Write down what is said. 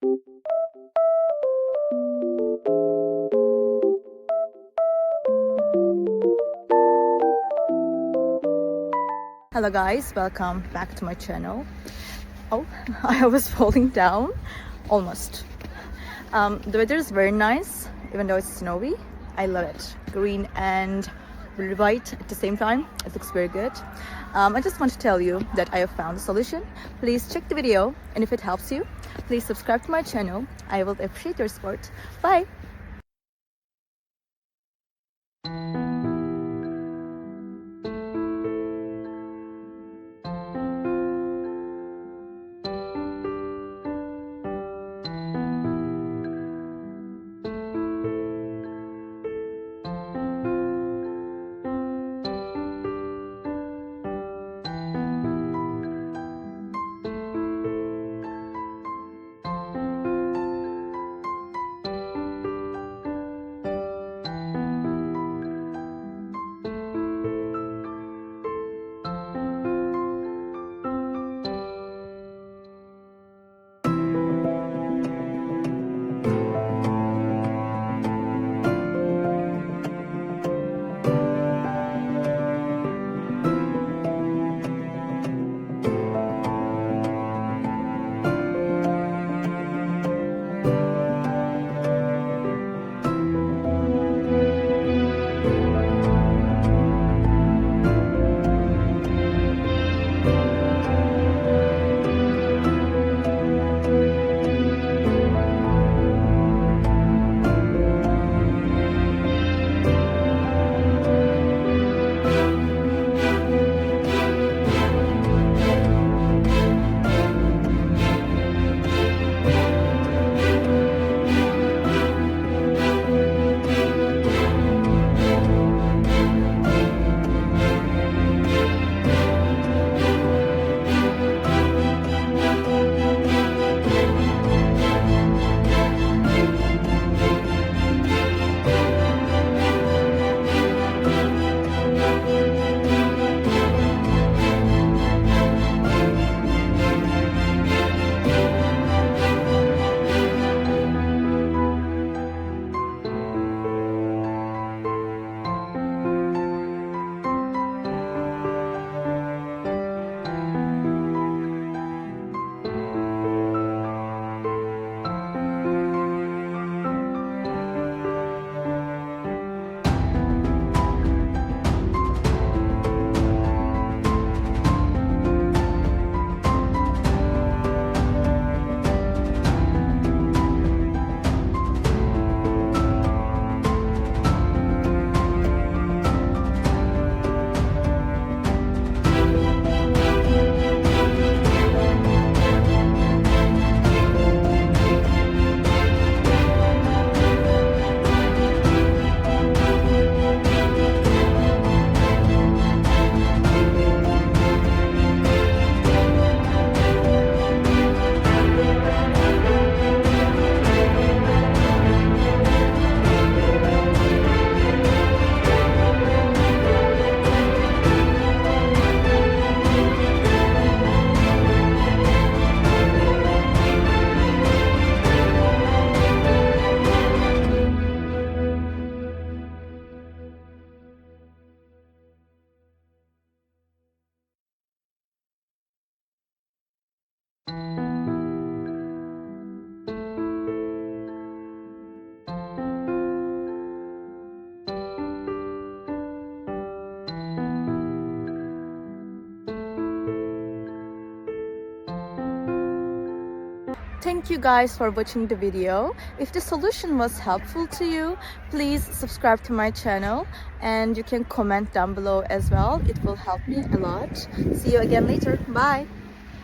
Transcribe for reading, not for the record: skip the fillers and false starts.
Hello guys, welcome back to my channel. Oh, I was falling down almost. The weather is very nice, even though it's snowy. I love it. Green and really white at the same time. It looks very good. I just want to tell you that I have found a solution. Please check the video, and if it helps you, please subscribe to my channel. I will appreciate your support. Bye! Thank you guys for watching the video. If the solution was helpful to you, please subscribe to my channel and you can comment down below as well. It will help me a lot. See you again later. Bye.